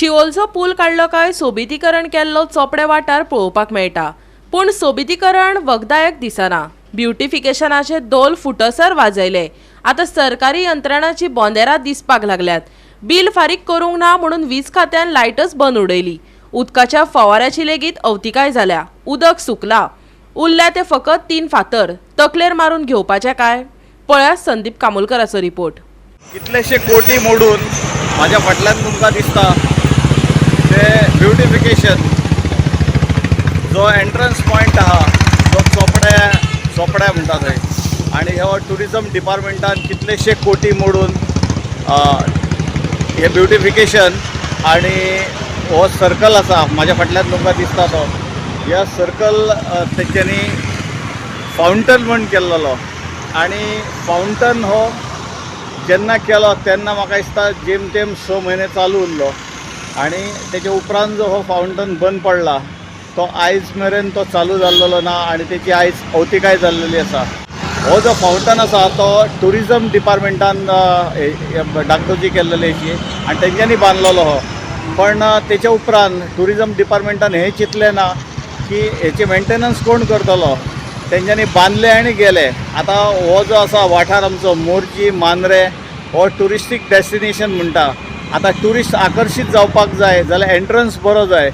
शिवोलचो पूल काडलो काय सोबितीकरण केल्लो चोपडे वाठार पळोवपाक मेळटा, पूण सोबितीकरण वखदायक दिसना। ब्युटिफिकेशनाचे दोल फुटसर वाजयले। आतां सरकारी यंत्रणाची बोंदेरां दिसपाक लागल्यात। बिल फारीक करूंक ना म्हणून वीज खात्यान लायटच बंद उडयली। उदकाच्या फवाऱ्याची लेगीत अवतिकाय जाल्या। उदक सुकला। उरल्या ते फकत 3 फातर तकलेर मारून घेवपाचे काय? पळयात संदीप कामोलकराचो रिपोर्ट। कितलेशे कोटी मोडून माझ्या फाटल्यान तुमकां दिसता ते ब्युटिफिकेशन जो एंट्रन्स पॉइंट आहा जो चोपड्या म्हणटा थंय, आनी हो टुरिजम डिपार्टमेंटान कितलेशे कोटी मोडून हे ब्युटिफिकेशन आनी हो सर्कल आसा माझ्या फाटल्यान तुमकां दिसता तो, ह्या सर्कल तेंच्यांनी फावंटन म्हण केल्लो आनी फावंटन हो जेन्ना केलो तेन्ना म्हाका दिसता जेम तेम 6 म्हयने चालू उरलो आनी तेचे उपरांत जो हो फावंटन बंद पडला तो आयज मेरेन तो चालू जाल्लो ना आनी तेची आयज अवतिकाय जाल्लेली आसा। हो जो फावंटन आसा तो टुरिजम डिपार्टमेंटान डागडुजी केल्लेली आनी तेंच्यांनी बांदलेलो हो, पण तेच्या उपरांत टुरिजम डिपार्टमेंटान हें चिंतलें ना की हेचे मेंटेनन्स कोण करतलो। तेंच्यांनी बांदले आनी गेले। आतां हो जो आसा वाठार आमचो मोरजी मांद्रे हो टुरिस्टीक डेस्टिनेशन म्हणटा। आतां टुरिस्ट आकर्शीत जावपाक जाय जाल्यार एंट्रन्स बरो जाय।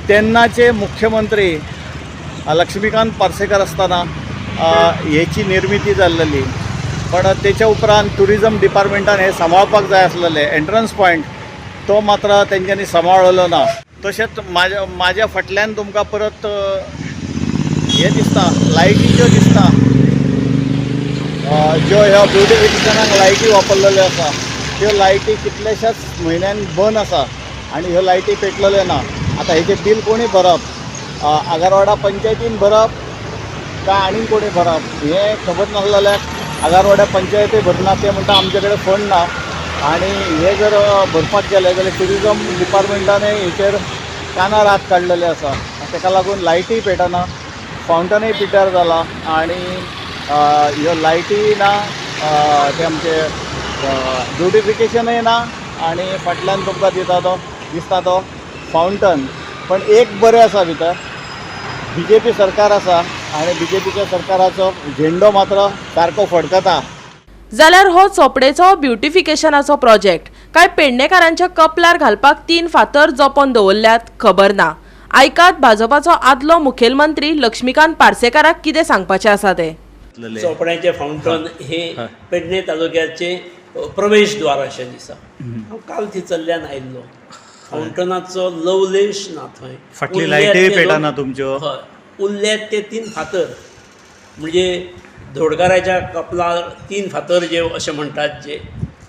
तेन्नाचे मुख्यमंत्री लक्ष्मीकांत पार्सेकर आसतना हेची निर्मिती जाल्लेली, पण तेच्या उपरांत टुरिजम डिपार्टमेंटान हे सांबाळपाक जाय आसलेले एंट्रन्स पॉइंट तो मात्र तेंच्यांनी सांबाळलो ना। तशेंच म्हाज्या फाटल्यान तुमकां परत हे दिसता लायटी ज्यो दिसता ज्यो ह्या ब्युटिफिकेशनाक लायटी वापरलेल्यो आसा त्यो लायटी कितलेशाच म्हयन्यान बंद आसा आनी ह्यो लायटी पेटलेल्यो ना। आतां हेचें बिल कोणी भरप? आगारवाडा पंचायतीन भरप काय आनीक कोणी भरप हें खबर नासलेल्याक आगारवाड्या पंचायती भरना ते म्हणटा आमचे कडेन फंड ना, आनी हे जर भरपाक गेले जाल्यार टुरिजम डिपार्टमेंटानय हेचेर कानार हात काडलेले आसा। तेका लागून लायटी पेटना, फावंटनय पिड्ड्यार जाला आनी ह्यो लायटी ना, ते आमचे ब्युटिफिकेशनय ना आनी फाटल्यान तुमकां दिसता तो फावंटन। पण एक बरें आसा भितर BJP सरकार आसा आनी BJPच्या सरकाराचो झेंडो मात्र सारको फडकता। जाल्यार हो चोपडेचो ब्युटिफिकेशनाचो प्रोजेक्ट काय पेडणेकारांच्या कपलार घालपाक 3 फातर जपोन दवरल्यात खबर ना। आयकात भाजपाचो आदलो मुखेलमंत्री लक्ष्मीकांत पार्सेकाराक कितें सांगपाचें आसा ते। चोपड्याचें फावंटन हे पेडणे तालुक्याचे प्रवेशद्वार अशें दिसा। हांव काल थंयसरल्यान आयिल्लो। फावंटनाचो लवलेश ना थंय, फाटली लायटी पेटना तुमच्यो। हय, उरल्यात ते 3 फातर म्हणजे धोडकाराच्या कपलार 3 फातर जे अशें म्हणटात जे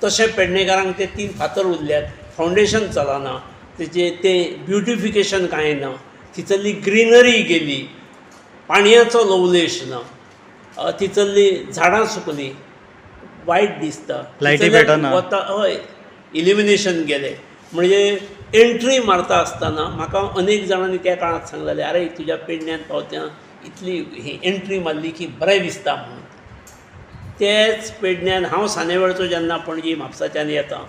तशें पेडणेकारांक ते 3 फातर उरल्यात। फावंडेशन चलना, तेचे ते ब्युटिफिकेशन कांय ना, थंयसरली ग्रीनरी गेली, पाणयाचो लवलेश ना, थंयसरली झाडां सुकली, वायट दिसता। लायटी पेटना, हय, इल्युमिनेशन गेलें। म्हणजे एंट्री मारता आसतना म्हाका अनेक जाणांनी त्या काळात सांगलेलें, अरे तुज्या पेडण्यान पावत्या इतली ही एंट्री मारली की बरें दिसता म्हणून। तेच पेडण्यान हांव सानेवेळचो जेन्ना पणजी म्हापसाच्यान येता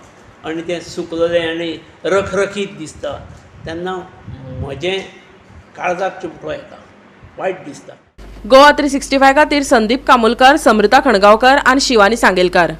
आनी तें सुकलेलें आनी रखरखीत दिसता तेन्ना म्हजें काळजाक चिमटो येता, वायट दिसता। गोवा 365 खातीर संदीप कामोलकर, समृता खणगांवकर आनी शिवानी सांगेलकार।